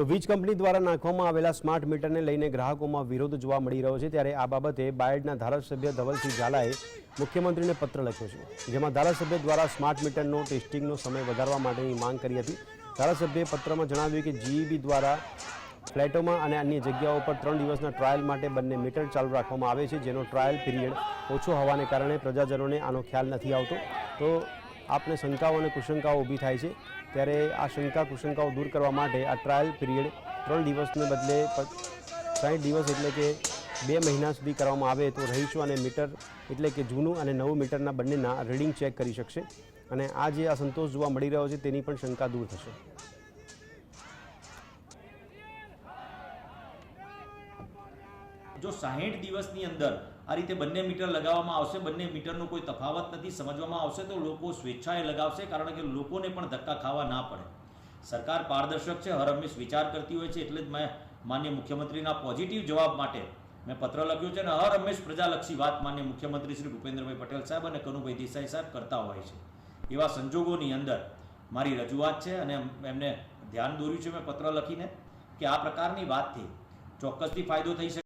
તો વીજ કંપની દ્વારા નાખવામાં આવેલા સ્માર્ટ મીટરને લઈને ગ્રાહકોમાં વિરોધ જોવા મળી રહ્યો છે। ત્યારે આ બાબતે બાયડના ધારાસભ્ય ધવલસિંહ ઝાલાએ મુખ્યમંત્રીને પત્ર લખ્યો છે, જેમાં ધારાસભ્ય દ્વારા સ્માર્ટ મીટરનો ટેસ્ટિંગનો સમય વધારવા માટેની માંગ કરી હતી। ધારાસભ્યએ પત્રમાં જણાવ્યું કે જીઈબી દ્વારા ફ્લેટોમાં અને અન્ય જગ્યાઓ પર 3 દિવસના ટ્રાયલ માટે બંને મીટર ચાલુ રાખવામાં આવે છે, જેનો ટ્રાયલ પીરિયડ ઓછો હોવાને કારણે પ્રજાજનોને આનો ખ્યાલ નથી આવતો। તો આપને શંકાઓ અને કુશંકાઓ ઊભી થાય છે, ત્યારે આ શંકા કુશંકાઓ દૂર કરવા માટે આ ટ્રાયલ પીરિયડ 3 દિવસને બદલે 60 દિવસ એટલે કે 2 મહિના સુધી કરવામાં આવે તો રહીશો અને મીટર એટલે કે જૂનું અને નવું મીટરના બંનેના રીડિંગ ચેક કરી શકશે અને આ જે અસંતોષ જોવા મળી રહ્યો છે તેની પણ શંકા દૂર થશે। જો 60 દિવસની અંદર આ રીતે બંને મીટર લગાવવામાં આવશે, બંને મીટરનો કોઈ તફાવત નથી સમજવામાં આવશે તો લોકો સ્વેચ્છાએ લગાવશે, કારણ કે લોકોને પણ ધક્કા ખાવા ના પડે। સરકાર પારદર્શક છે, હર હંમેશ વિચાર કરતી હોય છે, એટલે જ મેં માનનીય મુખ્યમંત્રીના પોઝિટિવ જવાબ માટે મેં પત્ર લખ્યો છે અને હર હંમેશ પ્રજાલક્ષી વાત માનનીય મુખ્યમંત્રી શ્રી ભૂપેન્દ્રભાઈ પટેલ સાહેબ અને કનુભાઈ દેસાઈ સાહેબ કરતા હોય છે। એવા સંજોગોની અંદર મારી રજૂઆત છે અને એમને ધ્યાન દોર્યું છે મેં પત્ર લખીને કે આ પ્રકારની વાતથી ચોક્કસથી ફાયદો થઈ શકે।